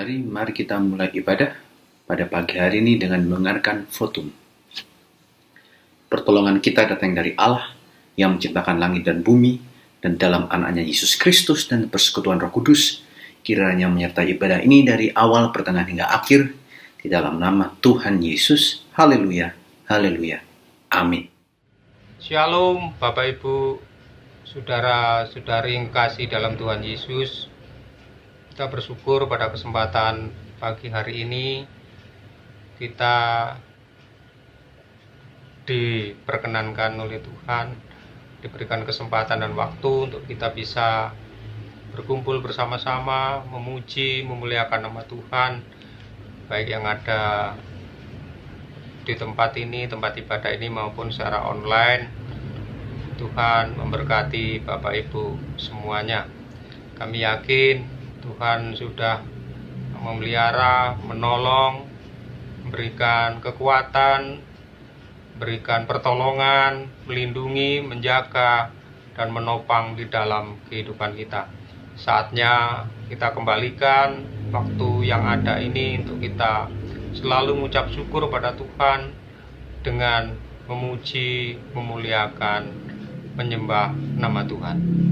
saudari, mari kita mulai ibadah pada pagi hari ini dengan mendengarkan fotum. Pertolongan kita datang dari Allah yang menciptakan langit dan bumi, dan dalam anaknya Yesus Kristus dan persekutuan Roh Kudus, kiranya menyertai ibadah ini dari awal, pertengahan hingga akhir, di dalam nama Tuhan Yesus. Haleluya, haleluya, amin. Shalom Bapak Ibu, saudara-saudari yang kasih dalam Tuhan Yesus. Kita bersyukur pada kesempatan pagi hari ini kita diperkenankan oleh Tuhan, diberikan kesempatan dan waktu untuk kita bisa berkumpul bersama-sama, memuji, memuliakan nama Tuhan, baik yang ada di tempat ini, tempat ibadah ini maupun secara online. Tuhan memberkati Bapak Ibu semuanya. Kami yakin Tuhan sudah memelihara, menolong, memberikan kekuatan, berikan pertolongan, melindungi, menjaga, dan menopang di dalam kehidupan kita. Saatnya kita kembalikan waktu yang ada ini untuk kita selalu mengucap syukur pada Tuhan dengan memuji, memuliakan, menyembah nama Tuhan.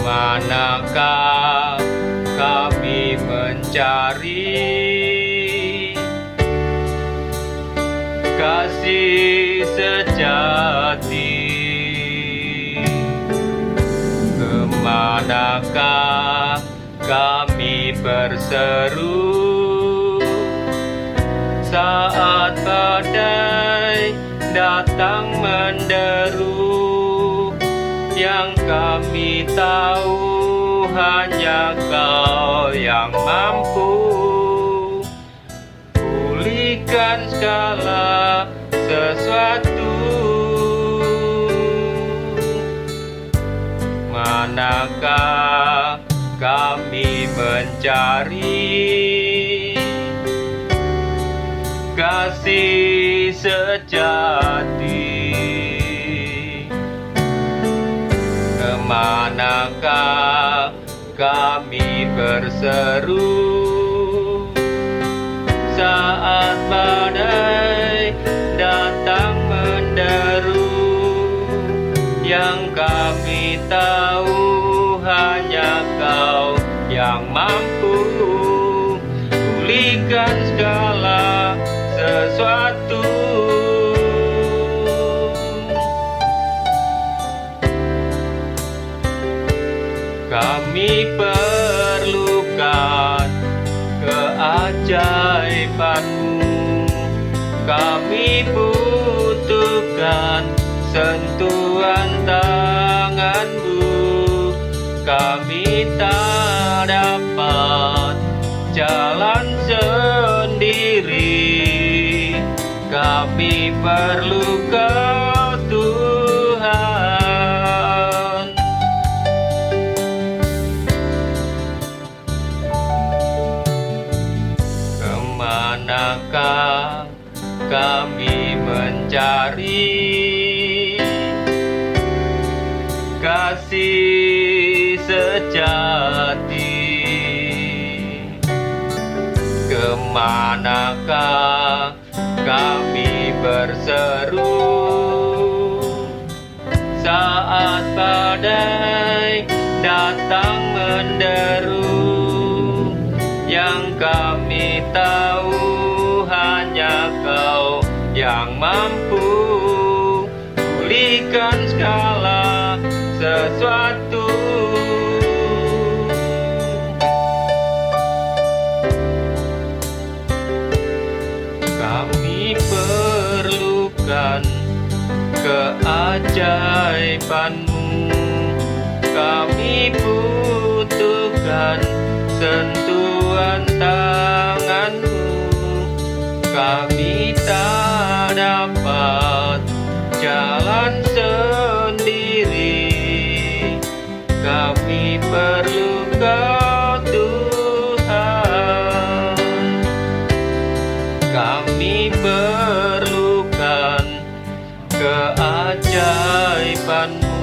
Manakah kami mencari kasih sejati? Kemanakah kami berseru saat badai datang menderu? Yang kami tahu hanya Kau yang mampu pulihkan segala sesuatu. Manakah kami mencari kasih sejati? Kemanakah kami berseru saat badai datang menderu? Yang kami tahu hanya Kau yang mampu pulihkan segala sesuatu. Kami perlukan keajaiban-Mu, kami butuhkan sentuhan tangan-Mu. Kami tak dapat jalan sendiri, kami perlu Kau Tuhan. Kemanakah kami mencari kasih sejati? Kemanakah kami berseru saat badai datang menderu? Yang kami tahu hanya Kau yang mampu pulihkan segala sesuatu. Kami perlu keajaiban-Mu. Kami butuhkan sentuhan tangan-Mu. Kami tak dapat jalan sendiri. Kami perlu Kau Tuhan. Kami perlukan keajaiban-Mu.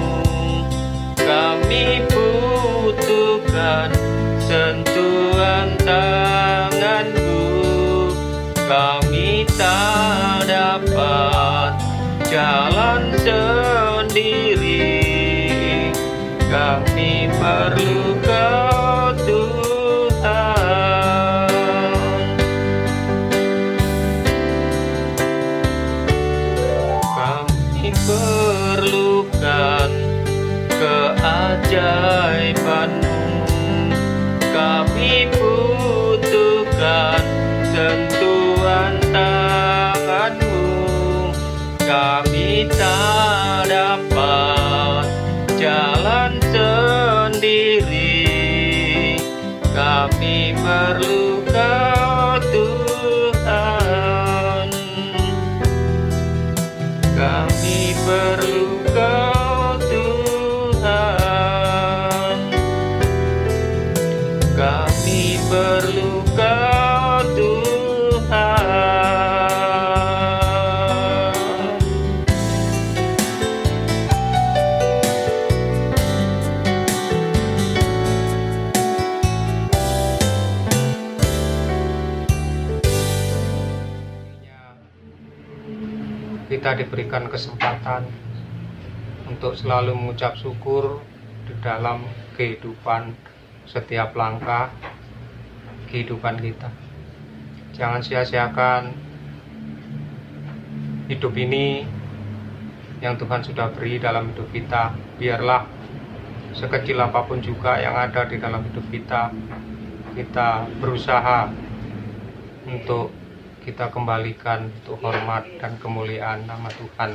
Kami butuhkan sentuhan tangan-Mu. Kami tak dapat jalan sendiri. Kami perlu Kau Tuhan. Kami perlukan keajaiban-Mu. Kami butuhkan sentuhan tangan-Mu. Kami tak dapat jalan sendiri. Kami perlu Kau Tuhan. Kami perlu Kau Tuhan. Kami perlu Kau Tuhan. Kita diberikan kesempatan untuk selalu mengucap syukur di dalam kehidupan setiap langkah kehidupan kita. Jangan sia-siakan hidup ini yang Tuhan sudah beri dalam hidup kita. Biarlah sekecil apapun juga yang ada di dalam hidup kita, kita berusaha untuk kita kembalikan untuk hormat dan kemuliaan nama Tuhan.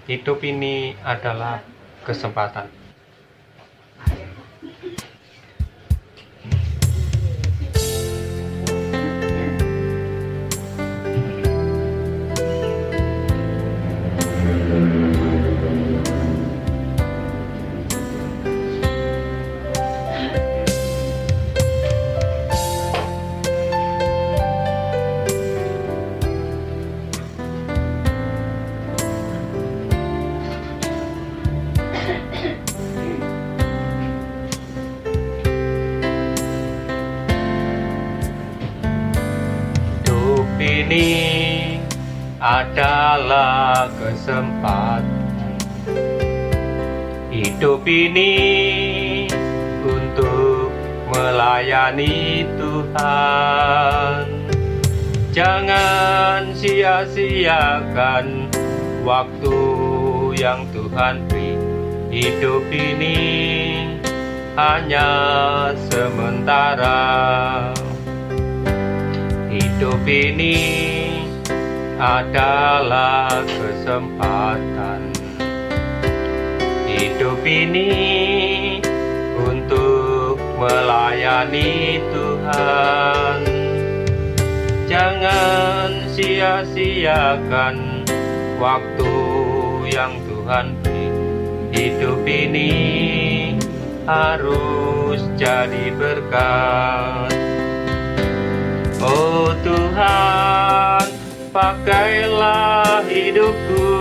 Hidup ini adalah kesempatan. Ini adalah kesempatan. Hidup ini untuk melayani Tuhan. Jangan sia-siakan waktu yang Tuhan beri. Hidup ini hanya sementara. Hidup ini adalah kesempatan. Hidup ini untuk melayani Tuhan. Jangan sia-siakan waktu yang Tuhan beri. Hidup ini harus jadi berkat. Oh Tuhan, pakailah hidupku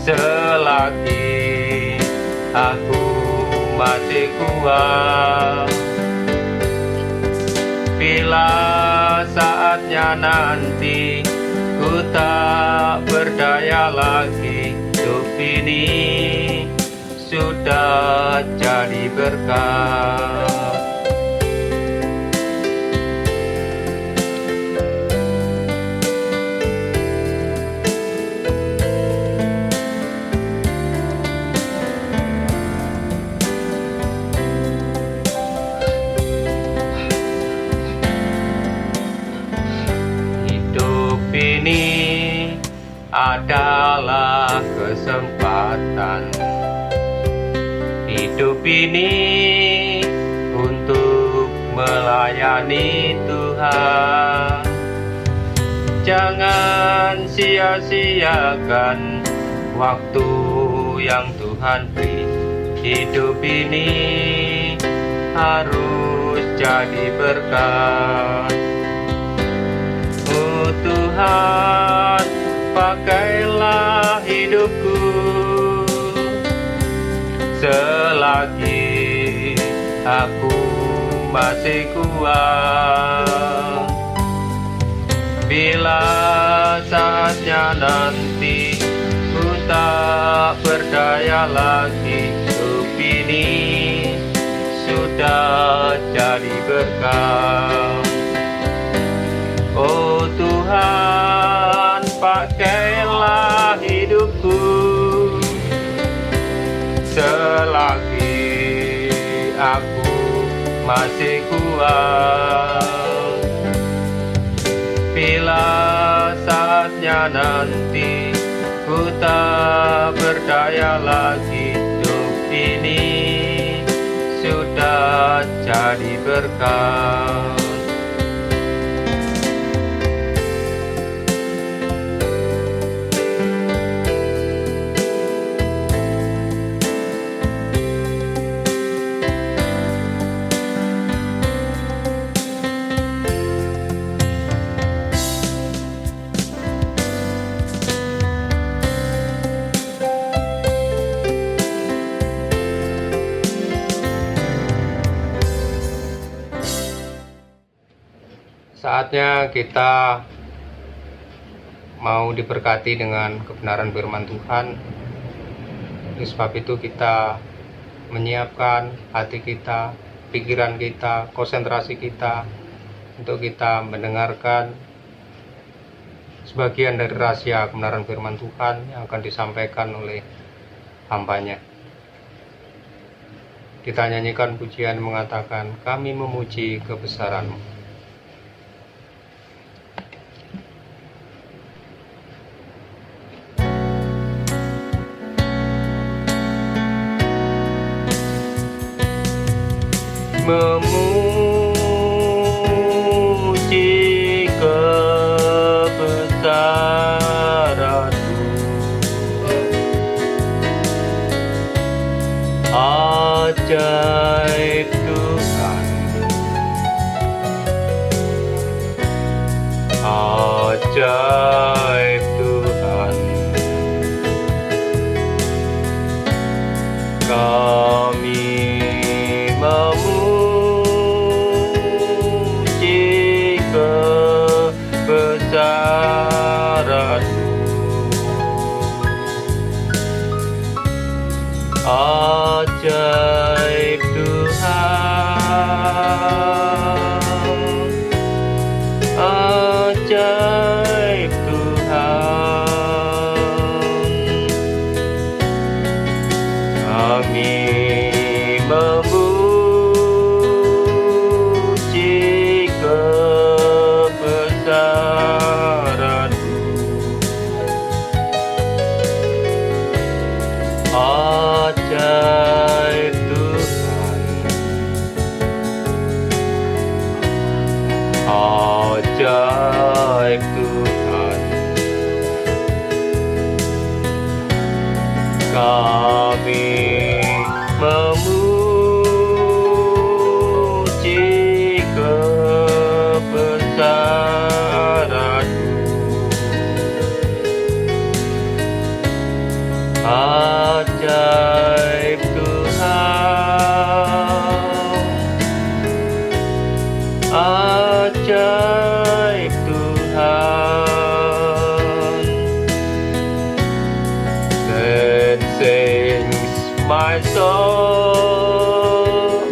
selagi aku masih kuat. Bila saatnya nanti ku tak berdaya lagi, hidup ini sudah jadi berkat. Ini adalah hidup ini untuk melayani Tuhan. Jangan sia-siakan waktu yang Tuhan beri. Hidup ini harus jadi berkat. Oh Tuhan, pakailah hidupku selagi aku masih kuat. Bila saatnya nanti ku tak berdaya lagi, hidup ini sudah jadi berkat. Oh Tuhan, pakailah hidupku selagi aku masih kuat. Bila saatnya nanti ku tak berdaya lagi, hidup ini sudah jadi berkat. Saatnya kita mau diberkati dengan kebenaran firman Tuhan. Oleh sebab itu kita menyiapkan hati kita, pikiran kita, konsentrasi kita untuk kita mendengarkan sebagian dari rahasia kebenaran firman Tuhan yang akan disampaikan oleh hamba-Nya. Kita nyanyikan pujian mengatakan, kami memuji kebesaran-Mu. Memuji kebesaran-Mu, ajaib Tuhan, ajaib Tuhan. Kami memuji kebesaran-Mu, ajaib Tuhan, ajaib Tuhan. Kami memuji kebesaran-Mu, ajaib Tuhan, ajaib Tuhan. Kami memuji kebesaran-Mu, ajaib Tuhan, ajaib Tuhan. Then sings my soul,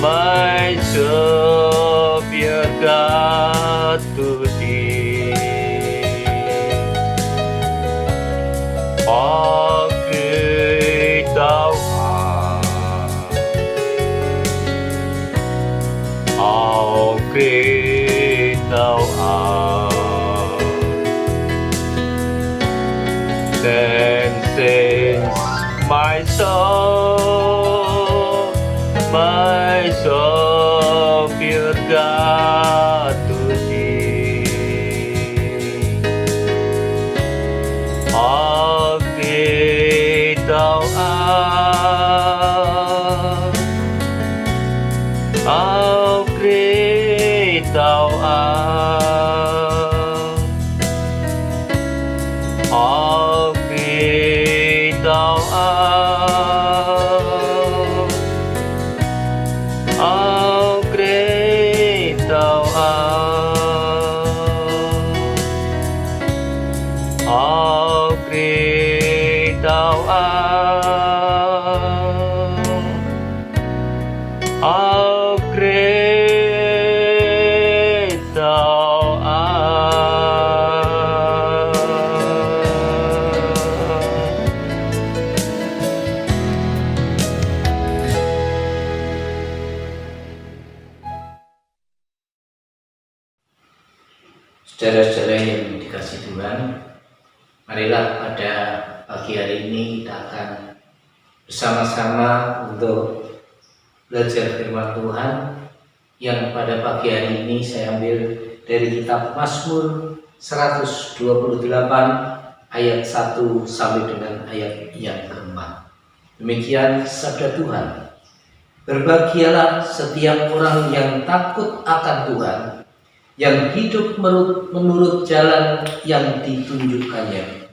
my Savior God to Thee. How great Thou art, how great Thou art. Then sings my soul, Saudara-saudara yang dikasih Tuhan, marilah pada pagi hari ini kita akan bersama-sama untuk belajar firman Tuhan yang pada pagi hari ini saya ambil dari kitab Mazmur 128 ayat 1 sampai dengan ayat yang keempat. Demikian sabda Tuhan. Berbahagialah setiap orang yang takut akan Tuhan, yang hidup menurut jalan yang ditunjukkannya.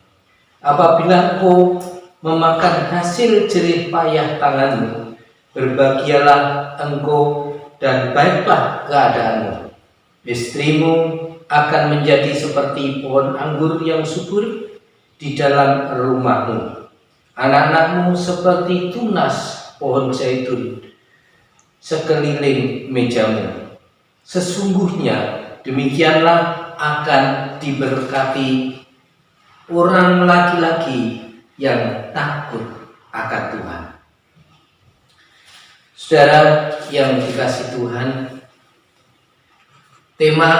Apabila engkau memakan hasil jerih payah tanganmu, berbahagialah engkau dan baiklah keadaanmu. Istrimu akan menjadi seperti pohon anggur yang subur di dalam rumahmu. Anak-anakmu seperti tunas pohon zaitun sekeliling mejamu. Sesungguhnya demikianlah akan diberkati orang laki-laki yang takut akan Tuhan. Saudara yang dikasihi Tuhan, tema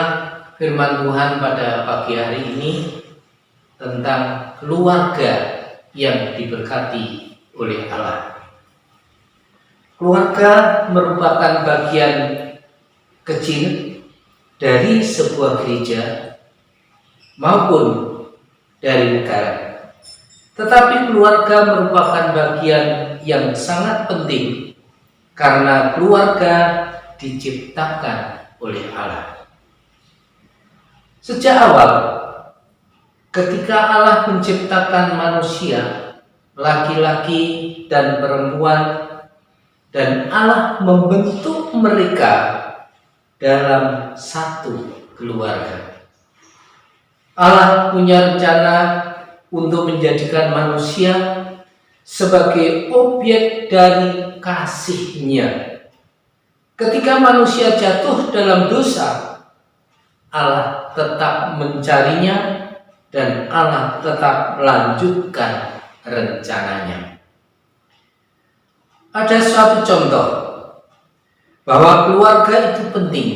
firman Tuhan pada pagi hari ini tentang keluarga yang diberkati oleh Allah. Keluarga merupakan bagian kecil dari sebuah gereja maupun dari negara. Tetapi keluarga merupakan bagian yang sangat penting karena keluarga diciptakan oleh Allah. Sejak awal, ketika Allah menciptakan manusia, laki-laki dan perempuan, dan Allah membentuk mereka dalam satu keluarga. Allah punya rencana untuk menjadikan manusia sebagai objek dari kasih-Nya. Ketika manusia jatuh dalam dosa, Allah tetap mencarinya dan Allah tetap melanjutkan rencananya. Ada suatu contoh bahwa keluarga itu penting.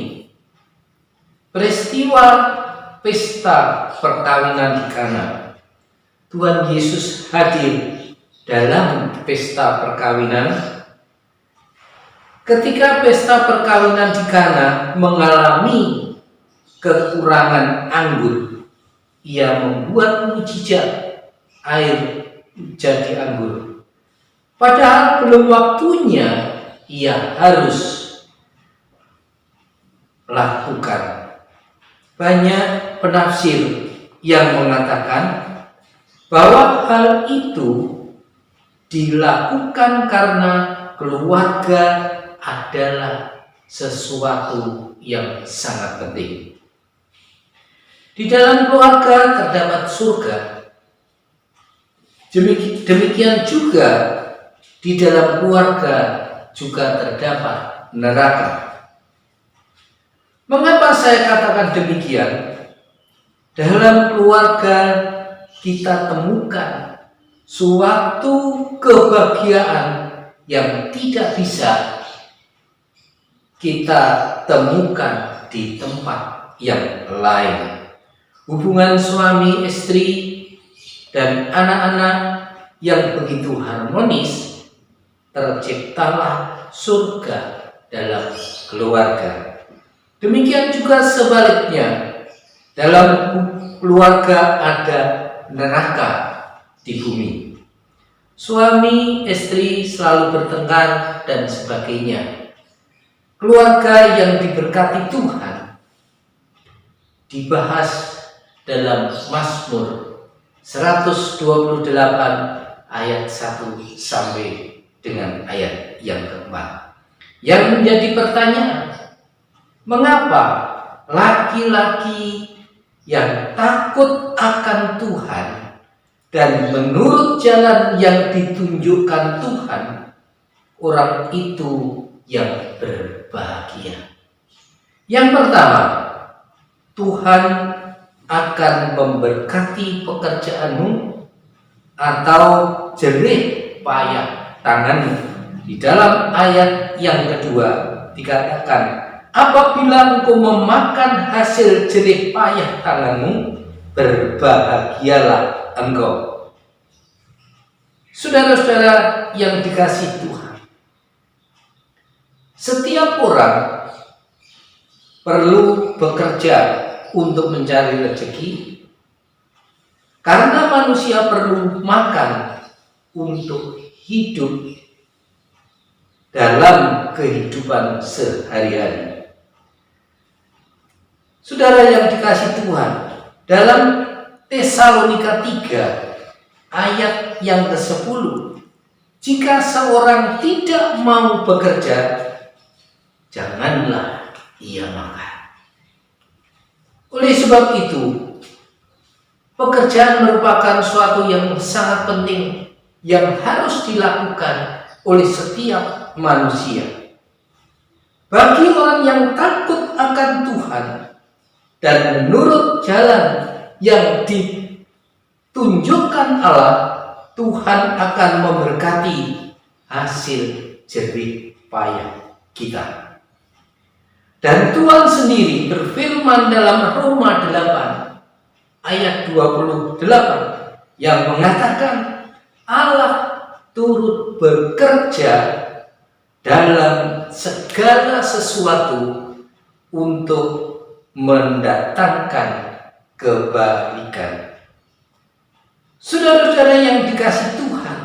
Peristiwa pesta perkawinan di Kana. Tuhan Yesus hadir dalam pesta perkawinan. Ketika pesta perkawinan di Kana mengalami kekurangan anggur, Ia membuat mukjizat air jadi anggur. Padahal belum waktunya Ia harus lakukan. Banyak penafsir yang mengatakan bahwa hal itu dilakukan karena keluarga adalah sesuatu yang sangat penting. Di dalam keluarga terdapat surga. Demikian juga di dalam keluarga juga terdapat neraka. Mengapa saya katakan demikian? Dalam keluarga kita temukan suatu kebahagiaan yang tidak bisa kita temukan di tempat yang lain. Hubungan suami istri dan anak-anak yang begitu harmonis, terciptalah surga dalam keluarga. Demikian juga sebaliknya, dalam keluarga ada neraka di bumi. Suami istri selalu bertengkar dan sebagainya. Keluarga yang diberkati Tuhan dibahas dalam Mazmur 128 ayat 1 sampai dengan ayat yang keempat. Yang menjadi pertanyaan, mengapa laki-laki yang takut akan Tuhan dan menurut jalan yang ditunjukkan Tuhan, orang itu yang berbahagia? Yang pertama, Tuhan akan memberkati pekerjaanmu atau jerih payah tanganmu. Di dalam ayat yang kedua dikatakan, apabila engkau memakan hasil jerih payah tanganmu, berbahagialah engkau. Saudara-saudara yang dikasihi Tuhan, setiap orang perlu bekerja untuk mencari rezeki, karena manusia perlu makan untuk hidup dalam kehidupan sehari-hari. Saudara yang dikasihi Tuhan, dalam Tesalonika 3 ayat yang ke-10, jika seorang tidak mau bekerja, janganlah ia makan. Oleh sebab itu, pekerjaan merupakan suatu yang sangat penting yang harus dilakukan oleh setiap manusia. Bagi orang yang takut akan Tuhan dan menurut jalan yang ditunjukkan Allah, Tuhan akan memberkati hasil jerih payah kita. Dan Tuhan sendiri berfirman dalam Roma 8 ayat 28 yang mengatakan Allah turut bekerja dalam segala sesuatu untuk mendatangkan kebaikan. Saudara-saudara yang dikasihi Tuhan,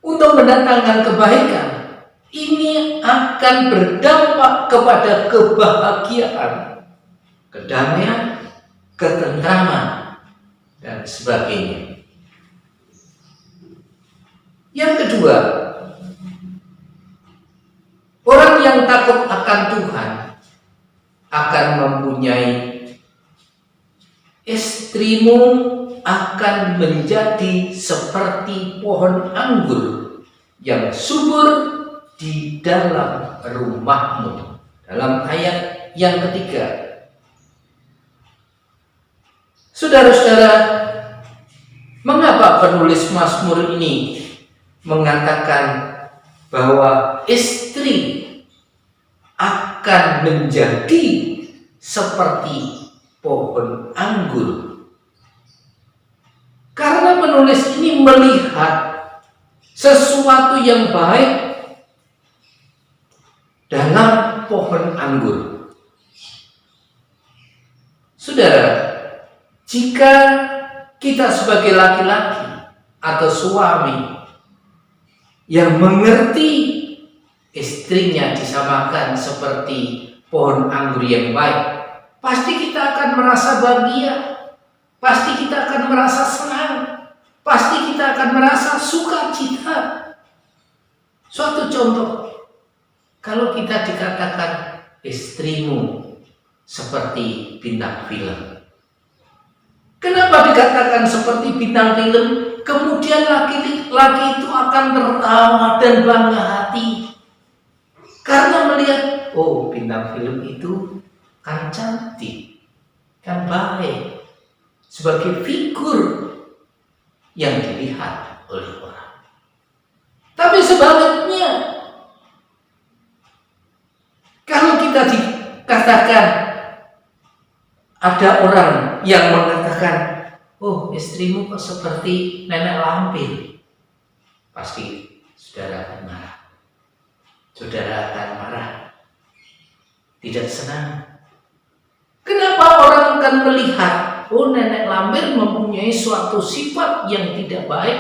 untuk mendatangkan kebaikan ini akan berdampak kepada kebahagiaan, kedamaian, ketentraman, dan sebagainya. Yang kedua, orang yang takut akan Tuhan akan mempunyai istrimu akan menjadi seperti pohon anggur yang subur di dalam rumahmu. Dalam ayat yang ketiga, saudara-saudara, mengapa penulis Mazmur ini mengatakan bahwa istri akan menjadi seperti pohon anggur? Karena penulis ini melihat sesuatu yang baik dalam pohon anggur. Saudara, jika kita sebagai laki-laki atau suami yang mengerti istrinya disamakan seperti pohon anggur yang baik, pasti kita akan merasa bahagia, pasti kita akan merasa senang, pasti kita akan merasa sukacita. Suatu contoh, kalau kita dikatakan istrimu seperti bintang film. Kenapa dikatakan seperti bintang film? Kemudian laki-laki itu akan tertawa dan bangga hati karena melihat, oh, bintang film itu kan cantik, kan baik, sebagai figur yang dilihat oleh orang. Tapi sebaliknya, kalau kita dikatakan, ada orang yang mengatakan, oh, istrimu kok seperti nenek lampir, pasti saudara akan marah. Saudara akan marah, tidak senang. Kenapa orang akan melihat, oh, nenek lampir mempunyai suatu sifat yang tidak baik,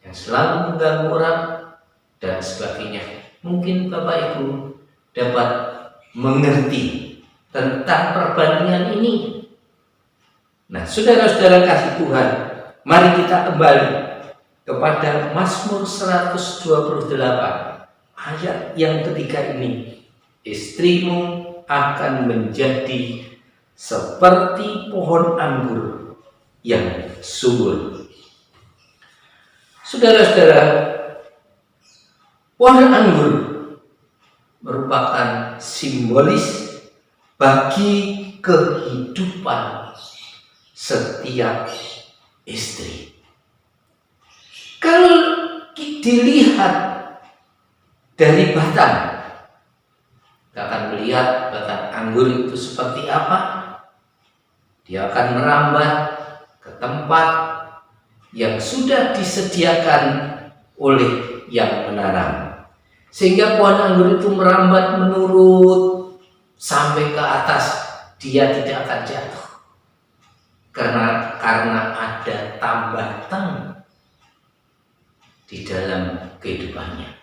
yang selalu mengganggu orang, dan sebagainya. Mungkin Bapak Ibu dapat mengerti tentang perbandingan ini. Nah, saudara-saudara kasih Tuhan, mari kita kembali kepada Mazmur 128 ayat yang ketiga ini. Istrimu akan menjadi seperti pohon anggur yang subur. Saudara-saudara, pohon anggur merupakan simbolis bagi kehidupan setiap istri. Kalau dilihat dari batang, Kita akan melihat batang anggur itu seperti apa. Dia akan merambat ke tempat yang sudah disediakan oleh yang menanam, sehingga pohon anggur itu merambat menurut sampai ke atas. Dia tidak akan jatuh karena ada tambatan di dalam kehidupannya.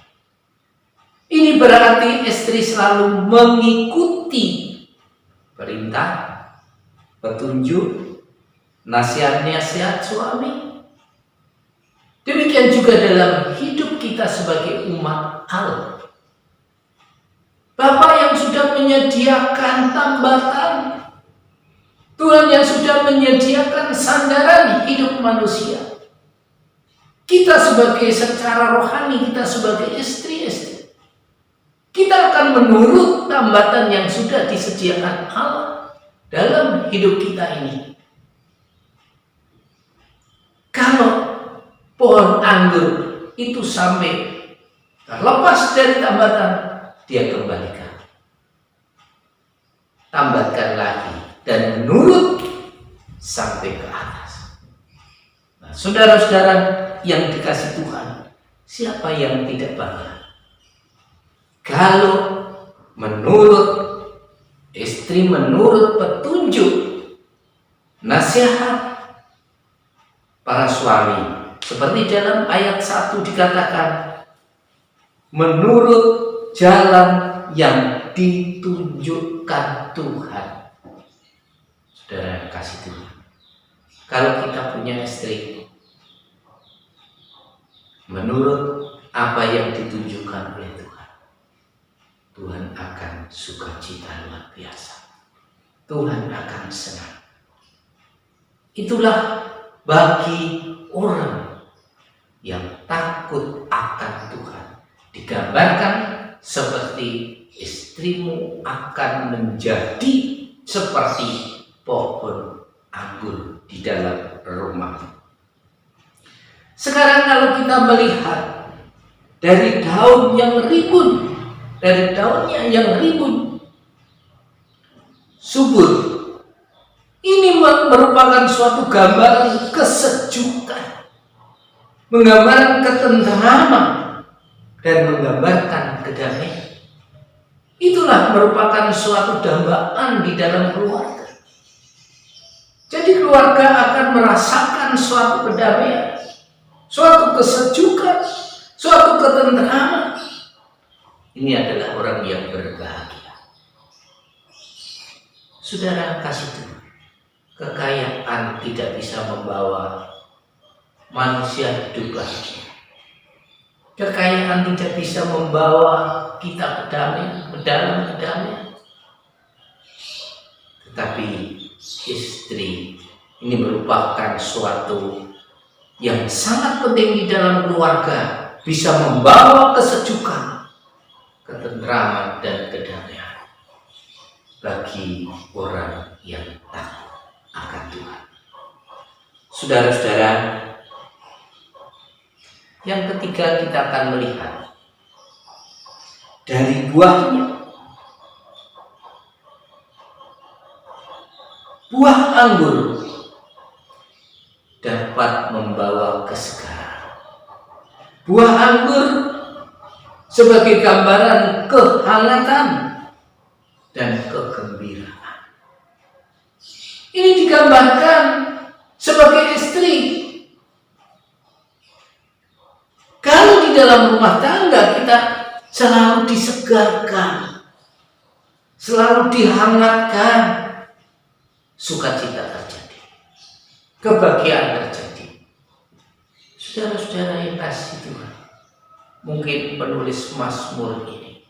Ini berarti istri selalu mengikuti perintah, petunjuk, nasihat-nasihat suami. Demikian juga dalam hidup kita sebagai umat Allah. Bapa yang sudah menyediakan tambatan, Tuhan yang sudah menyediakan sandaran hidup manusia. Kita secara rohani, kita sebagai istri-istri, kita akan menurut tambatan yang sudah disediakan Allah dalam hidup kita ini. Kalau pohon anggur itu sampai terlepas dari tambatan, dia kembalikan, tambatkan lagi, dan menurut sampai ke atas. Nah, saudara-saudara yang dikasih Tuhan, siapa yang tidak bangga kalau menurut istri, menurut petunjuk, nasihat para suami? Seperti dalam ayat 1 dikatakan, menurut jalan yang ditunjukkan Tuhan. Saudara kasih Tuhan, kalau kita punya istri menurut apa yang ditunjukkan oleh Tuhan, Tuhan akan sukacita luar biasa. Tuhan akan senang. Itulah bagi orang yang takut akan Tuhan. Digambarkan seperti istrimu akan menjadi seperti pohon anggur di dalam rumah. Sekarang kalau kita melihat dari daun yang rimbun, dari daunnya yang rimbun, subur, ini merupakan suatu gambaran kesejukan, menggambarkan ketentraman, dan menggambarkan kedamaian. Itulah merupakan suatu dambaan di dalam keluarga. Jadi keluarga akan merasakan suatu kedamaian, suatu kesejukan, suatu ketentraman. Ini adalah orang yang berbahagia. Saudara kasih Tuhan, kekayaan tidak bisa membawa manusia hidup bahagia. Kekayaan tidak bisa membawa kita kedamaian, dalam kedamaian. Tetapi istri ini merupakan suatu yang sangat penting di dalam keluarga, bisa membawa kesejukan, ketentraman, dan kedamaian bagi orang yang takut akan Tuhan. Saudara-saudara, yang ketiga kita akan melihat dari buahnya. Buah anggur dapat membawa kesegaran. Buah anggur sebagai gambaran kehangatan dan kegembiraan. Ini digambarkan sebagai istri. Kalau di dalam rumah tangga kita selalu disegarkan, selalu dihangatkan, sukacita terjadi, kebahagiaan terjadi. Saudara-saudara yang kasih Tuhan, mungkin penulis Mazmur ini,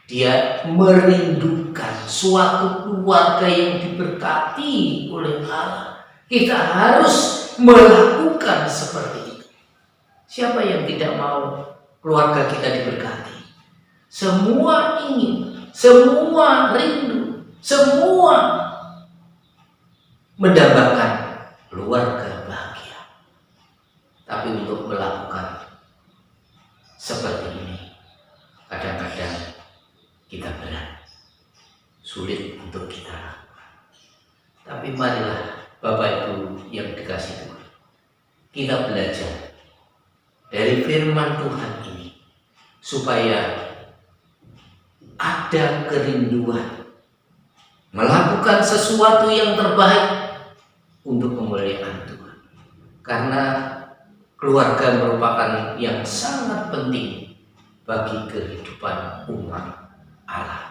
dia merindukan suatu keluarga yang diberkati oleh Allah. Kita harus melakukan seperti itu. Siapa yang tidak mau keluarga kita diberkati? Semua ingin, semua rindu, semua mendambakan keluarga bahagia. Tapi untuk melakukan seperti ini, kadang-kadang kita berat. sulit untuk kita lakukan. Tapi marilah Bapak Ibu yang dikasihi Tuhan, kita belajar dari firman Tuhan ini supaya ada kerinduan melakukan sesuatu yang terbaik untuk kemuliaan Tuhan. Karena keluarga merupakan yang sangat penting bagi kehidupan umat Allah.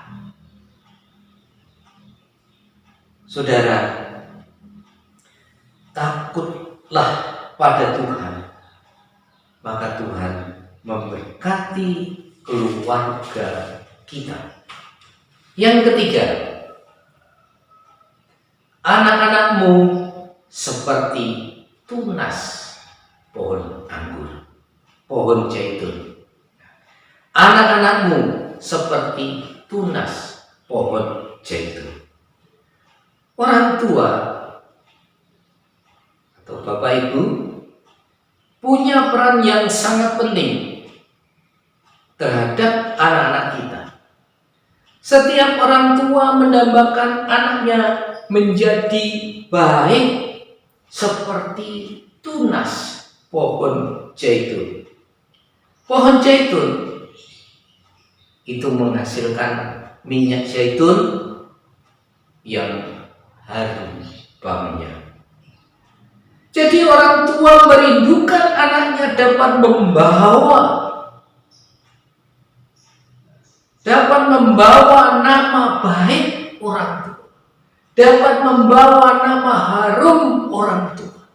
Saudara, takutlah pada Tuhan, maka Tuhan memberkati keluarga kita. Yang ketiga, anak-anakmu seperti tunas pohon anggur, pohon zaitun. Anak-anakmu seperti tunas pohon zaitun. Orang tua atau Bapak Ibu punya peran yang sangat penting terhadap anak-anak kita. Setiap orang tua mendambakan anaknya menjadi baik seperti tunas pohon zaitun. Pohon zaitun itu menghasilkan minyak zaitun yang harum baunya. Jadi orang tua merindukan anaknya dapat membawa nama baik orang tua, dapat membawa nama harum orang tua.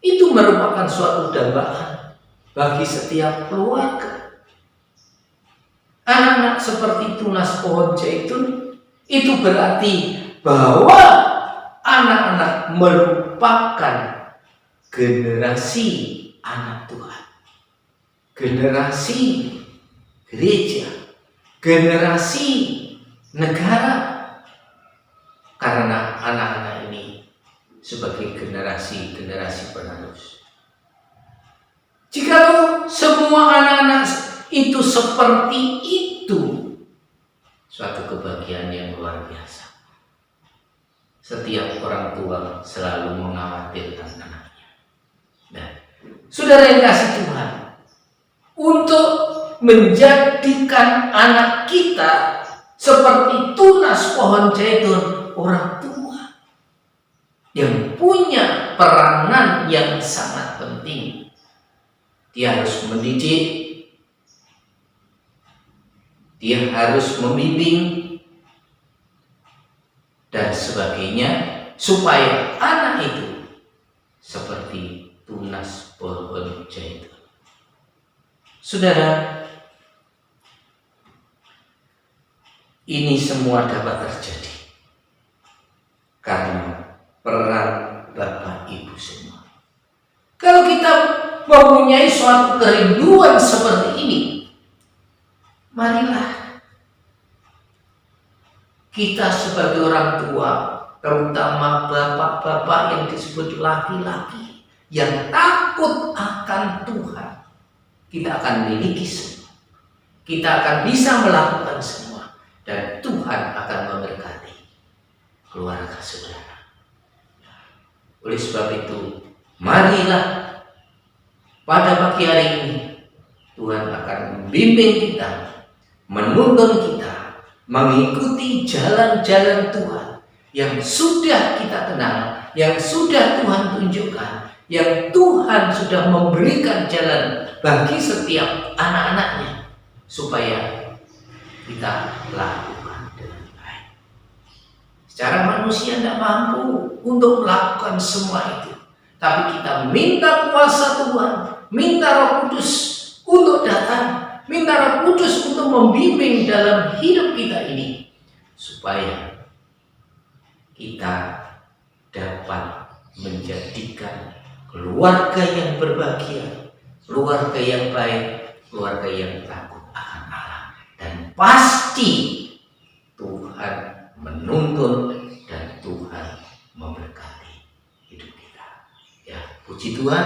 Itu merupakan suatu dambaan bagi setiap keluarga. Anak-anak seperti tunas pohon zaitun itu berarti bahwa anak-anak merupakan generasi anak Tuhan, generasi gereja, generasi negara. Karena anak-anak ini sebagai generasi penerus. Jikalau semua anak-anak itu seperti itu, suatu kebahagiaan yang luar biasa. Setiap orang tua selalu mengkhawatirkan anaknya. Nah, saudara yang kasih Tuhan, untuk menjadikan anak kita seperti tunas pohon zaitun, orang tua yang punya peranan yang sangat penting. Dia harus mendidik, dia harus membimbing dan sebagainya, supaya anak itu seperti tunas pohon zaitun. Saudara, ini semua dapat terjadi karena peran Bapak Ibu semua. Kalau kita mempunyai suatu kerinduan seperti ini, marilah kita sebagai orang tua, terutama bapak-bapak yang disebut laki-laki yang takut akan Tuhan, kita akan memiliki semua. Kita akan bisa melakukan semua, dan Tuhan akan memberkati keluarga saudara. Oleh sebab itu, marilah pada pagi hari ini Tuhan akan membimbing kita, menuntun kita mengikuti jalan-jalan Tuhan yang sudah kita kenal, yang sudah Tuhan tunjukkan, yang Tuhan sudah memberikan jalan bagi setiap anak-anaknya, supaya kita lakukan dengan baik. Secara manusia tidak mampu untuk melakukan semua itu, tapi kita minta kuasa Tuhan, minta Roh Kudus untuk datang, minta Roh Kudus untuk membimbing dalam hidup kita ini, supaya kita dapat menjadikan keluarga yang berbahagia, keluarga yang baik, keluarga yang takut akan Allah. Dan pasti Tuhan menuntun dan Tuhan memberkati hidup kita. Ya, puji Tuhan,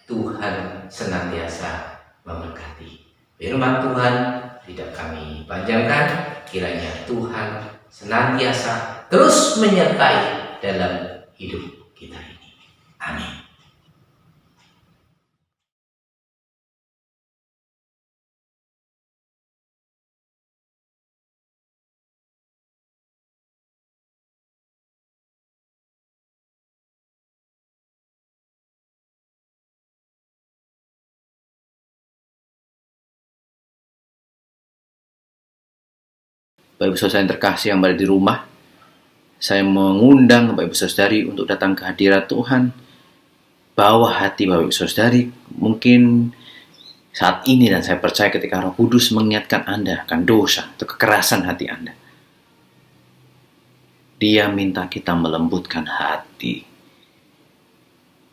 Tuhan senantiasa memberkati. Firman Tuhan tidak kami panjangkan, kiranya Tuhan senantiasa terus menyertai dalam hidup kita ini. Amin. Bapak Ibu Saudara yang terkasih yang berada di rumah, saya mengundang Bapak Ibu Saudari untuk datang ke hadirat Tuhan. Bawa hati Bapak Ibu Saudari mungkin saat ini, dan saya percaya ketika Roh Kudus mengingatkan Anda akan dosa atau kekerasan hati Anda, Dia minta kita melembutkan hati.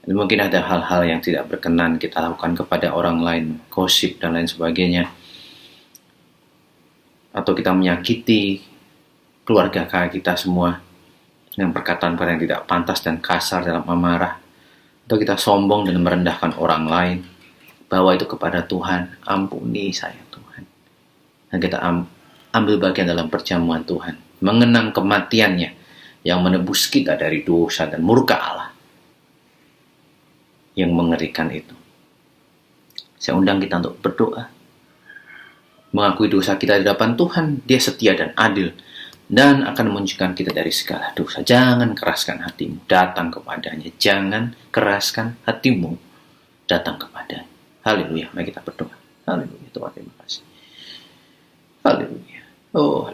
Dan mungkin ada hal-hal yang tidak berkenan kita lakukan kepada orang lain, gosip dan lain sebagainya, atau kita menyakiti keluarga kita semua dengan perkataan-perkataan yang tidak pantas dan kasar dalam amarah, atau kita sombong dan merendahkan orang lain. Bawa itu kepada Tuhan. Ampuni saya Tuhan. Dan kita ambil bagian dalam perjamuan Tuhan, mengenang kematiannya yang menebus kita dari dosa dan murka Allah yang mengerikan itu. Saya undang kita untuk berdoa, mengakui dosa kita di hadapan Tuhan. Dia setia dan adil dan akan menunjukkan kita dari segala dosa. Jangan keraskan hatimu, datang kepadanya. Jangan keraskan hatimu, datang kepadanya. Haleluya. Mari kita berdoa. Haleluya. Tuhan, terima kasih. Haleluya. Oh,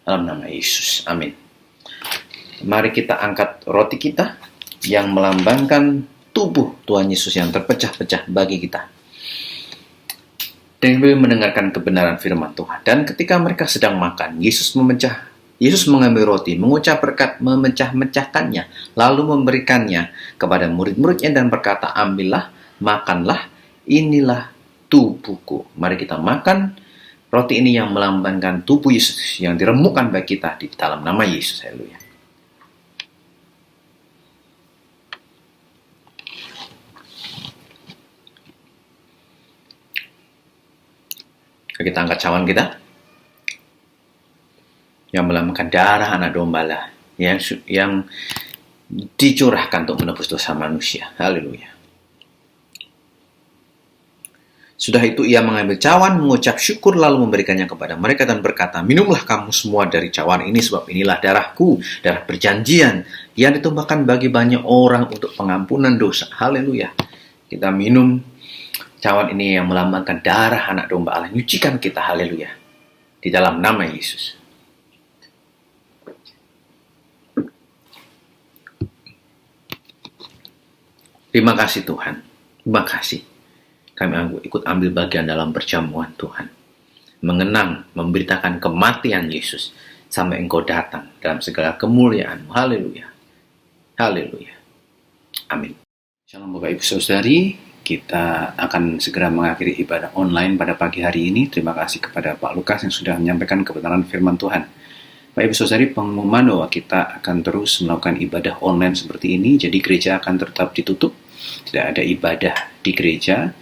dalam nama Yesus. Amin. Mari kita angkat roti kita yang melambangkan tubuh Tuhan Yesus yang terpecah-pecah bagi kita, dan mendengarkan kebenaran firman Tuhan. Dan ketika mereka sedang makan, Yesus mengambil roti, mengucap berkat, memecah-mecahkannya, lalu memberikannya kepada murid-muridnya dan berkata, ambillah, makanlah, inilah tubuhku. Mari kita makan roti ini yang melambangkan tubuh Yesus yang diremukkan bagi kita di dalam nama Yesus. Haleluya. Kita angkat cawan kita yang melambangkan darah anak domba Allah yang dicurahkan untuk menebus dosa manusia. Haleluya. Sudah itu ia mengambil cawan, mengucap syukur, lalu memberikannya kepada mereka dan berkata, minumlah kamu semua dari cawan ini, sebab inilah darahku, darah perjanjian yang ditumpahkan bagi banyak orang untuk pengampunan dosa. Haleluya. Kita minum cawan ini yang melambangkan darah anak domba Allah, nyucikan kita. Haleluya. Di dalam nama Yesus. Terima kasih Tuhan. Terima kasih. Kami ikut ambil bagian dalam perjamuan Tuhan. Mengenang, memberitakan kematian Yesus sampai Engkau datang dalam segala kemuliaan-Mu. Haleluya. Haleluya. Amin. Shalom Bapak Ibu Saudari. Kita akan segera mengakhiri ibadah online pada pagi hari ini. Terima kasih kepada Pak Lukas yang sudah menyampaikan kebenaran firman Tuhan. Bapak Ibu Saudari, pengumuman bahwa kita akan terus melakukan ibadah online seperti ini. Jadi gereja akan tetap ditutup. Tidak ada ibadah di gereja.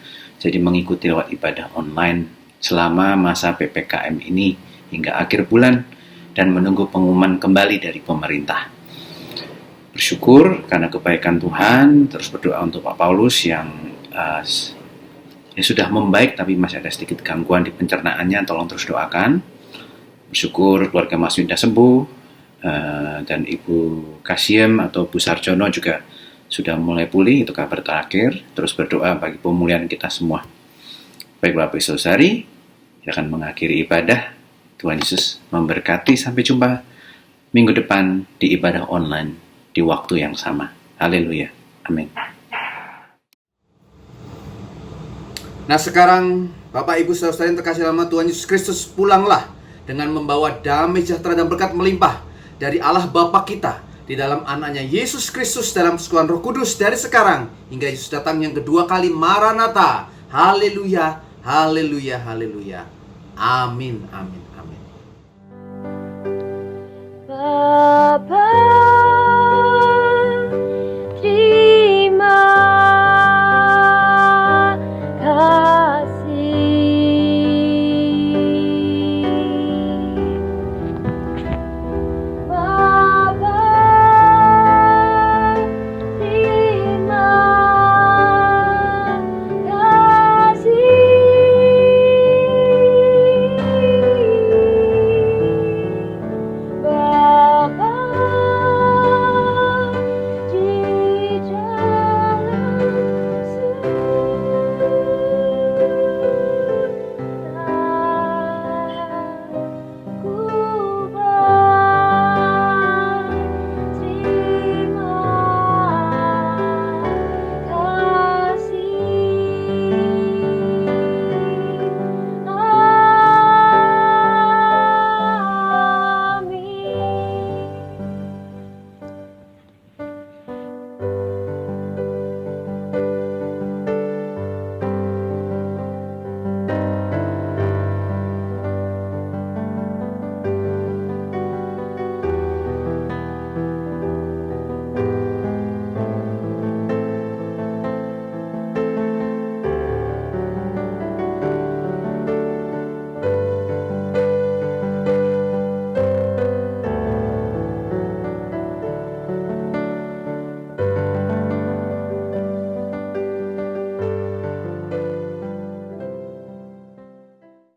Jadi mengikuti lewat ibadah online selama masa PPKM ini hingga akhir bulan dan menunggu pengumuman kembali dari pemerintah. Bersyukur karena kebaikan Tuhan. Terus berdoa untuk Pak Paulus yang sudah membaik tapi masih ada sedikit gangguan di pencernaannya. Tolong terus doakan. Bersyukur keluarga Mas Winda sembuh, dan Ibu Kasiem atau Bu Sarjono juga sudah mulai pulih. Itu kabar terakhir. Terus berdoa bagi pemulihan kita semua. Baik Bapak Ibu Saudari, kita akan mengakhiri ibadah. Tuhan Yesus memberkati. Sampai jumpa minggu depan di ibadah online di waktu yang sama. Haleluya. Amin. Nah sekarang Bapak Ibu Saudara yang terkasih dalam Tuhan Yesus Kristus, pulanglah dengan membawa damai sejahtera dan berkat melimpah dari Allah Bapa kita di dalam anaknya Yesus Kristus dalam persekutuan Roh Kudus dari sekarang hingga Yesus datang yang kedua kali. Maranatha. Haleluya. Haleluya. Haleluya. Amin. Amin.